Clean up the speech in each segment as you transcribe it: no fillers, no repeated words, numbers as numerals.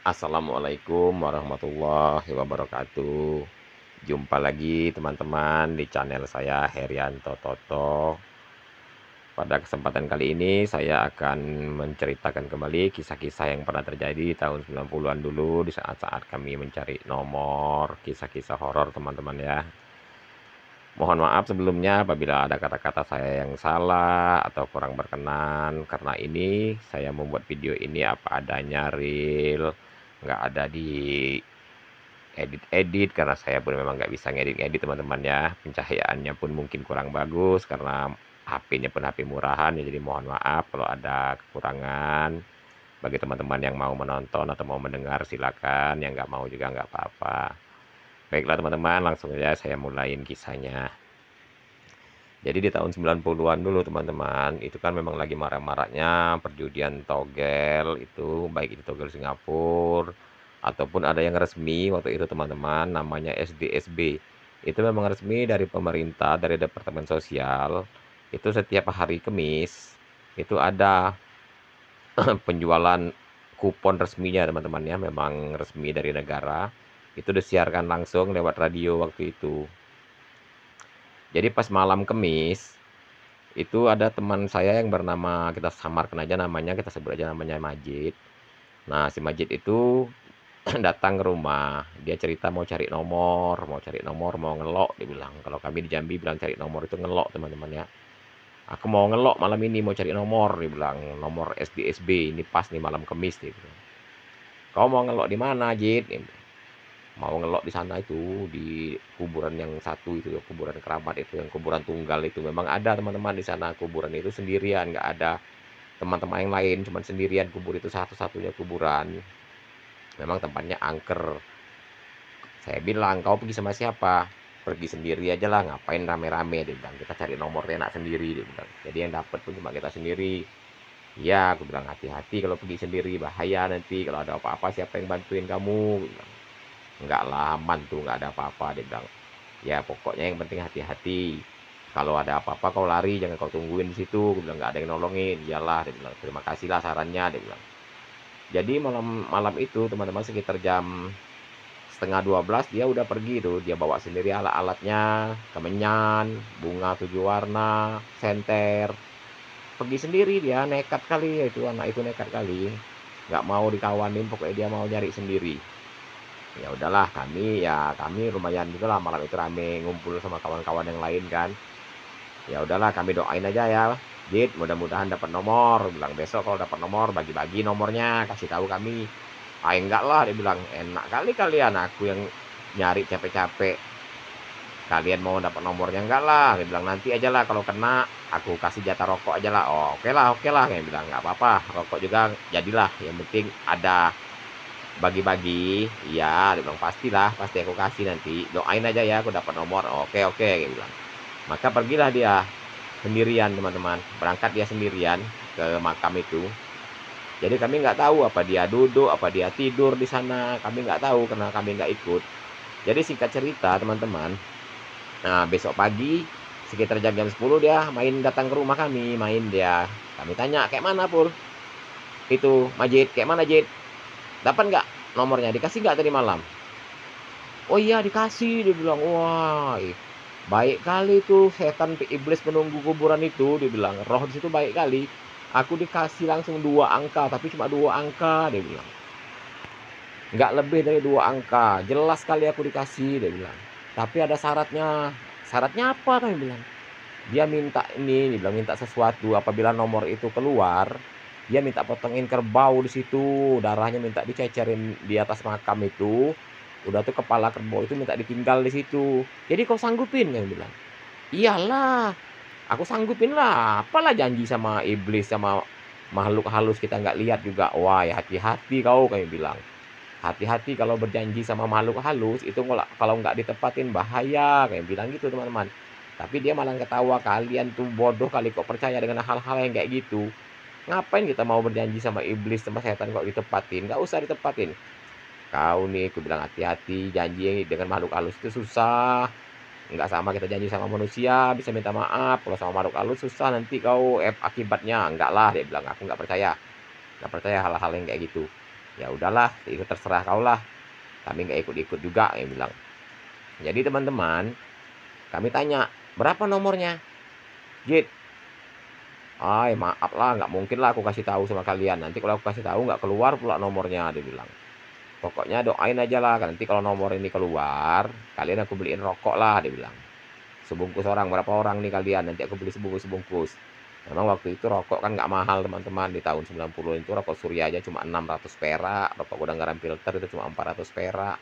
Assalamualaikum warahmatullahi wabarakatuh. Jumpa lagi teman-teman di channel saya Herianto Toto. Pada kesempatan kali ini saya akan menceritakan kembali kisah-kisah yang pernah terjadi tahun 90-an dulu di saat-saat kami mencari nomor, kisah-kisah horor teman-teman ya. Mohon maaf sebelumnya apabila ada kata-kata saya yang salah atau kurang berkenan, karena ini saya membuat video ini apa adanya, real, nggak ada di edit-edit, karena saya pun memang nggak bisa ngedit-ngedit teman-teman ya. Pencahayaannya pun mungkin kurang bagus karena HP-nya pun HP murahan ya, jadi mohon maaf kalau ada kekurangan. Bagi teman-teman yang mau menonton atau mau mendengar silakan, yang nggak mau juga nggak apa-apa. Baiklah teman-teman, langsung saja saya mulain kisahnya. Jadi di tahun 90-an dulu teman-teman, itu kan memang lagi marak-maraknya perjudian togel itu, baik itu togel Singapura ataupun ada yang resmi waktu itu teman-teman, namanya SDSB. Itu memang resmi dari pemerintah, dari Departemen Sosial. Itu setiap hari Kamis itu ada penjualan kupon resminya teman-teman ya, memang resmi dari negara. Itu disiarkan langsung lewat radio waktu itu. Jadi pas malam Kamis itu ada teman saya yang bernama, kita samarkan aja namanya, kita sebut aja namanya Majid. Nah, si Majid itu datang ke rumah. Dia cerita mau cari nomor, mau ngelok, dia bilang. Kalau kami di Jambi bilang cari nomor itu ngelok, teman-teman ya. Aku mau ngelok malam ini, mau cari nomor, dia bilang. Nomor SDSB, ini pas nih malam Kamis, dia bilang. Kau mau ngelok di mana, Jid? Mau ngelok di sana itu, di kuburan yang satu itu, kuburan keramat itu, yang kuburan tunggal itu. Memang ada teman-teman di sana, kuburan itu sendirian, nggak ada teman-teman yang lain, cuman sendirian, kubur itu satu-satunya kuburan. Memang tempatnya angker. Saya bilang, kau pergi sama siapa? Pergi sendiri aja lah, ngapain rame-rame, dia bilang. Kita cari nomornya enak sendiri, dia bilang. Jadi yang dapat pun cuma kita sendiri. Iya, aku bilang hati-hati kalau pergi sendiri, bahaya nanti. Kalau ada apa-apa siapa yang bantuin kamu? Aku bilang. Enggak lah, aman tuh, nggak ada apa-apa, dia bilang. Ya pokoknya yang penting hati-hati. Kalau ada apa-apa kau lari, jangan kau tungguin di situ. Aku bilang nggak ada yang nolongin. Iyalah, dia bilang. Terima kasih lah sarannya, dia bilang. Jadi malam malam itu teman-teman sekitar jam setengah 12 dia udah pergi tuh. Dia bawa sendiri alat-alatnya, kemenyan, bunga 7 warna, senter. Pergi sendiri dia, nekat kali ya itu, anak itu nekat kali. Nggak mau dikawanin, pokoknya dia mau nyari sendiri. Ya udahlah, kami lumayan juga lah malam itu rame ngumpul sama kawan-kawan yang lain kan. Ya udahlah, kami doain aja ya, Jit, mudah-mudahan dapat nomor. Bilang besok kalau dapat nomor bagi-bagi nomornya, kasih tahu kami. Ah enggak lah, dia bilang, enak kali kalian, aku yang nyari capek-capek, kalian mau dapat nomornya. Enggak lah, dia bilang, nanti aja lah kalau kena aku kasih jatah rokok aja lah. Oh oke lah, dia bilang, nggak apa-apa, rokok juga jadilah, yang penting ada bagi-bagi. Iya, dia bilang, pastilah, pasti aku kasih nanti, doain aja ya aku dapat nomor. Oke, dia bilang. Maka pergilah dia sendirian teman-teman, berangkat dia sendirian ke makam itu. Jadi kami nggak tahu apa dia duduk, apa dia tidur di sana, kami nggak tahu karena kami nggak ikut. Jadi singkat cerita teman-teman, nah besok pagi sekitar jam-jam 10 dia datang ke rumah kami, main dia. Kami tanya, kayak mana Pur? Itu Majid, kayak mana Jid? Dapat nggak nomornya? Dikasih nggak tadi malam? Oh iya dikasih, dia bilang. Wah, baik kali tuh setan iblis penunggu kuburan itu, dia bilang. Roh di situ baik kali. Aku dikasih langsung 2 angka, tapi cuma 2 angka, dia bilang. Nggak lebih dari 2 angka. Jelas kali aku dikasih, dia bilang. Tapi ada syaratnya. Syaratnya apa kan dia bilang. Dia minta ini, dia bilang minta sesuatu. Apabila nomor itu keluar, dia minta potongin kerbau di situ. Darahnya minta dicecerin di atas makam itu. Udah tuh kepala kerbau itu minta ditinggal di situ. Jadi kau sanggupin kan bilang. Iyalah, aku sanggupin lah. Apalah janji sama iblis sama makhluk halus kita nggak lihat juga. Wah, ya hati-hati kau kayak bilang. Hati-hati kalau berjanji sama makhluk halus itu kalau nggak ditepatin bahaya kayak bilang gitu teman-teman. Tapi dia malah ketawa, kalian tuh bodoh kali kok percaya dengan hal-hal yang kayak gitu. Ngapain kita mau berjanji sama iblis sama setan kok ditepatin? Nggak usah ditepatin. Kau nih, aku bilang hati-hati, janji dengan makhluk halus itu susah. Nggak sama kita janji sama manusia, bisa minta maaf. Kalau sama makhluk halus susah, nanti kau akibatnya. Enggak lah, dia bilang, aku nggak percaya. Nggak percaya hal-hal yang kayak gitu. Ya udahlah, itu terserah kau lah, kami nggak ikut-ikut juga, dia bilang. Jadi teman-teman, kami tanya, berapa nomornya? Jit, maaf lah, nggak mungkin lah aku kasih tahu sama kalian. Nanti kalau aku kasih tahu nggak keluar pula nomornya, dia bilang. Pokoknya doain aja lah, nanti kalau nomor ini keluar, kalian aku beliin rokok lah, dia bilang. Sebungkus orang, berapa orang nih kalian? Nanti aku beli sebungkus-sebungkus. Memang waktu itu rokok kan nggak mahal teman-teman, di tahun 90 itu rokok Surya aja cuma 600 perak, rokok gudang garam filter itu cuma 400 perak.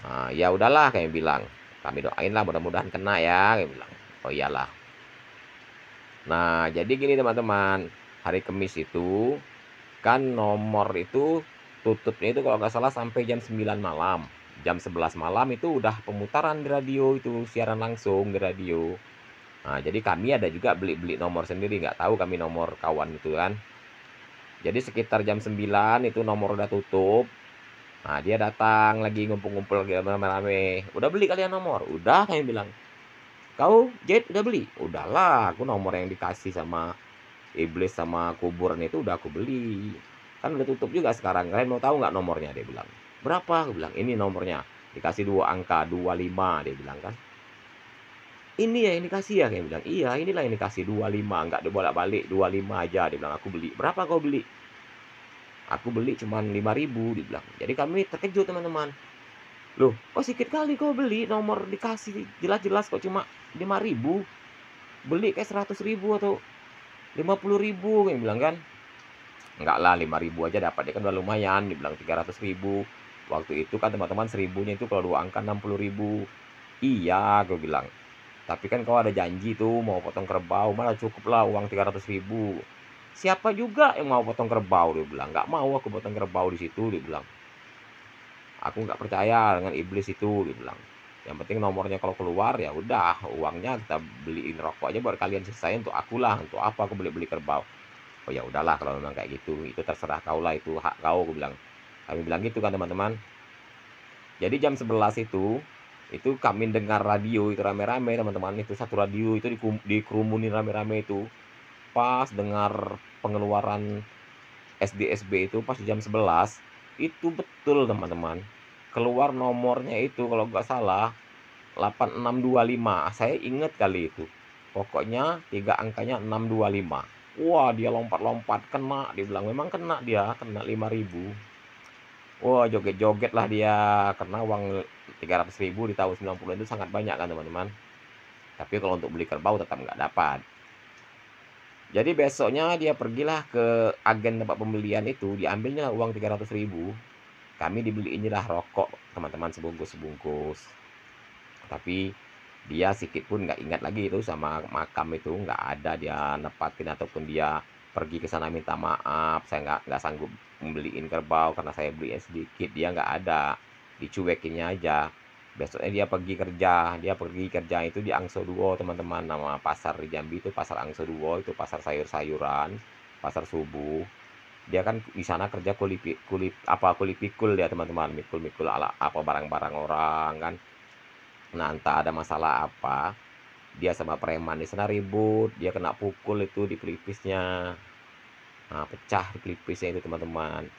Nah, ya udahlah kayak bilang, kami doain lah mudah-mudahan kena ya, kayak bilang. Oh iyalah. Nah, jadi gini teman-teman, hari Kamis itu kan nomor itu tutupnya itu kalau nggak salah sampai jam 9 malam. Jam 11 malam itu udah pemutaran di radio itu, siaran langsung di radio. Nah, jadi kami ada juga beli-beli nomor sendiri, nggak tahu kami nomor kawan itu kan. Jadi sekitar jam 9 itu nomor udah tutup. Nah, dia datang lagi ngumpul-ngumpul lagi rame-rame. Udah beli kalian nomor? Udah, kami bilang. Kau, Jet, udah beli? Udahlah, aku nomor yang dikasih sama iblis sama kuburan itu udah aku beli. Kan udah tutup juga sekarang. Kalian mau tahu nggak nomornya? Dia bilang. Berapa? Aku bilang, ini nomornya. Dikasih 2 angka, 25, dia bilang kan. Ini ya yang dikasih ya? Kayak bilang, iya inilah yang dikasih 25, nggak dibolak-balik, 25 aja. Dia bilang, aku beli. Berapa kau beli? Aku beli cuman 5.000, dia bilang. Jadi kami terkejut teman-teman. Loh, kok sedikit kali kau beli nomor dikasih jelas-jelas kok cuma 5.000. Beli kayak 100.000 atau 50.000, kayak bilang kan. Enggak lah, 5.000 aja dapat, dia kan udah lumayan, dibilang 300.000. Waktu itu kan teman-teman, seribunya itu kalau 2 angka 60.000. Iya, gue bilang. Tapi kan kau ada janji tuh mau potong kerbau, malah cukup lah uang 300.000. Siapa juga yang mau potong kerbau, dia bilang. Nggak mau aku potong kerbau di situ, dia bilang. Aku nggak percaya dengan iblis itu, dia bilang. Yang penting nomornya kalau keluar ya udah, uangnya kita beliin rokok aja buat kalian, selesai untuk aku lah. Untuk apa aku beli-beli kerbau? Oh ya udahlah kalau memang kayak gitu, itu terserah kau lah, itu hak kau, aku bilang. Kami bilang gitu kan teman-teman. Jadi jam 11 itu kami dengar radio itu rame-rame teman-teman, itu satu radio itu dikerumunin rame-rame itu. Pas dengar pengeluaran SDSB itu pas jam 11, itu betul teman-teman. Keluar nomornya itu kalau nggak salah 8625. Saya ingat kali itu. Pokoknya 3 angkanya 625. Wah, dia lompat-lompat, kena, dia bilang. Memang kena dia, kena 5.000. Wah, joget-joget lah dia, karena uang 300.000 di tahun 90 itu sangat banyak kan teman-teman. Tapi kalau untuk beli kerbau tetap nggak dapat. Jadi besoknya dia pergilah ke agen tempat pembelian itu, diambilnya uang 300.000. Kami dibeliin lah rokok teman-teman, sebungkus-sebungkus. Tapi dia sikit pun nggak ingat lagi itu sama makam itu, nggak ada dia nepatin ataupun dia pergi ke sana minta maaf, saya nggak sanggup membeliin kerbau karena saya beliin sedikit, dia nggak ada, dicuekinnya aja. Besoknya dia pergi kerja itu di Angso Duo teman-teman, nama pasar di Jambi itu pasar Angso Duo, itu pasar sayur-sayuran, pasar subuh. Dia kan di sana kerja kuli pikul dia teman-teman, mikul-mikul ala apa barang-barang orang kan. Nah, entah ada masalah apa, dia sama preman di sana ribut, dia kena pukul itu di pelipisnya. Nah, pecah di pelipisnya itu teman-teman.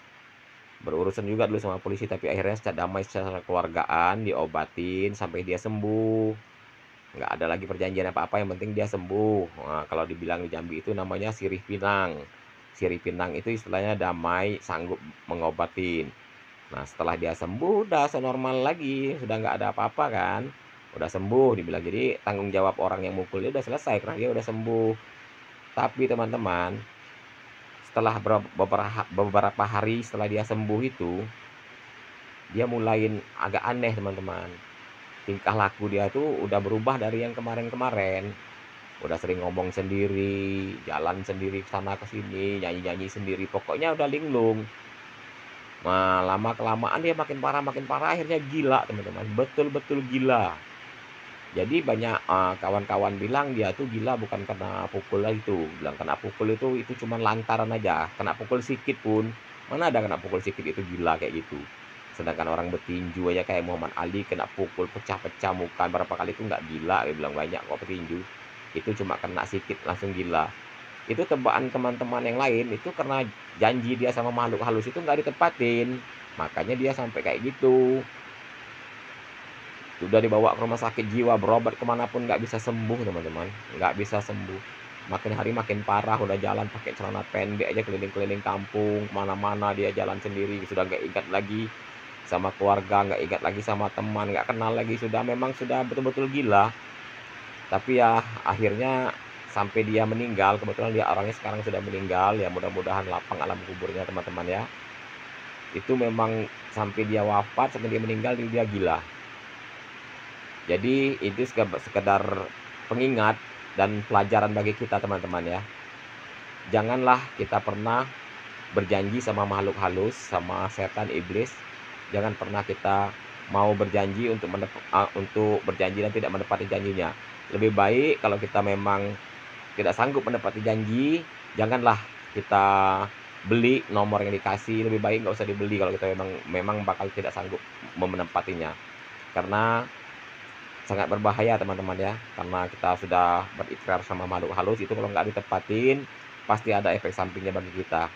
Berurusan juga dulu sama polisi, tapi akhirnya secara damai, secara keluargaan, diobatin sampai dia sembuh. Nggak ada lagi perjanjian apa-apa, yang penting dia sembuh. Nah, kalau dibilang di Jambi itu namanya sirih pinang. Sirih pinang itu istilahnya damai, sanggup mengobatin. Nah, setelah dia sembuh, udah senormal lagi, sudah nggak ada apa-apa kan. Udah sembuh, dibilang. Jadi tanggung jawab orang yang mukul dia udah selesai karena dia udah sembuh. Tapi teman-teman, setelah beberapa hari setelah dia sembuh itu, dia mulain agak aneh teman-teman. Tingkah laku dia tuh udah berubah dari yang kemarin-kemarin. Udah sering ngomong sendiri, jalan sendiri ke sana ke sini, nyanyi-nyanyi sendiri, pokoknya udah linglung. Nah, lama-kelamaan dia makin parah, akhirnya gila teman-teman, betul-betul gila. Jadi banyak, kawan-kawan bilang dia tuh gila bukan karena pukul itu, bilang kena pukul itu cuman lantaran aja, kena pukul sikit pun, mana ada kena pukul sikit itu gila kayak gitu. Sedangkan orang petinju aja kayak Muhammad Ali kena pukul pecah-pecah muka berapa kali itu nggak gila, dia bilang banyak kok petinju. Itu cuma kena sikit langsung gila. itu tebakan teman-teman yang lain itu karena janji dia sama makhluk halus itu nggak ditepatin, makanya dia sampai kayak gitu. Sudah dibawa ke rumah sakit jiwa, berobat kemana pun nggak bisa sembuh teman-teman, nggak bisa sembuh. Makin hari makin parah, udah jalan pakai celana pendek aja keliling-keliling kampung, kemana-mana dia jalan sendiri, sudah nggak ingat lagi sama keluarga, nggak ingat lagi sama teman, nggak kenal lagi, sudah memang sudah betul-betul gila. Tapi ya akhirnya sampai dia meninggal, kebetulan dia orangnya sekarang sudah meninggal, ya mudah-mudahan lapang alam kuburnya teman-teman ya. Itu memang sampai dia wafat, sampai dia meninggal, dia gila. Jadi itu sekedar pengingat dan pelajaran bagi kita teman-teman ya. Janganlah kita pernah berjanji sama makhluk halus, sama setan iblis. Jangan pernah kita mau berjanji untuk berjanji dan tidak menepati janjinya. Lebih baik kalau kita memang tidak sanggup menepati janji, janganlah kita beli nomor yang dikasih, lebih baik nggak usah dibeli kalau kita memang memang bakal tidak sanggup menepatinya. Karena sangat berbahaya teman-teman ya, karena kita sudah berikrar sama makhluk halus itu kalau nggak ditepatin, pasti ada efek sampingnya bagi kita.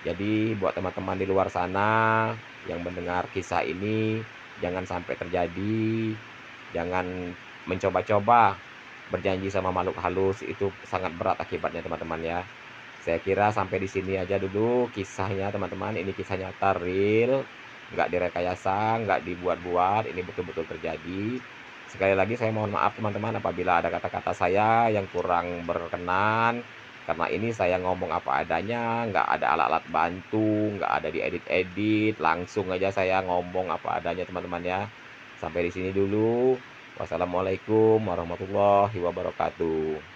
Jadi buat teman-teman di luar sana yang mendengar kisah ini, jangan sampai terjadi, jangan mencoba-coba berjanji sama makhluk halus, itu sangat berat akibatnya teman-teman ya. Saya kira sampai di sini aja dulu kisahnya teman-teman, ini kisah nyata real, nggak direkayasa, nggak dibuat-buat, ini betul-betul terjadi. Sekali lagi saya mohon maaf teman-teman apabila ada kata-kata saya yang kurang berkenan, karena ini saya ngomong apa adanya, nggak ada alat-alat bantu, nggak ada diedit-edit, langsung aja saya ngomong apa adanya teman-teman ya. Sampai di sini dulu. Wassalamualaikum warahmatullahi wabarakatuh.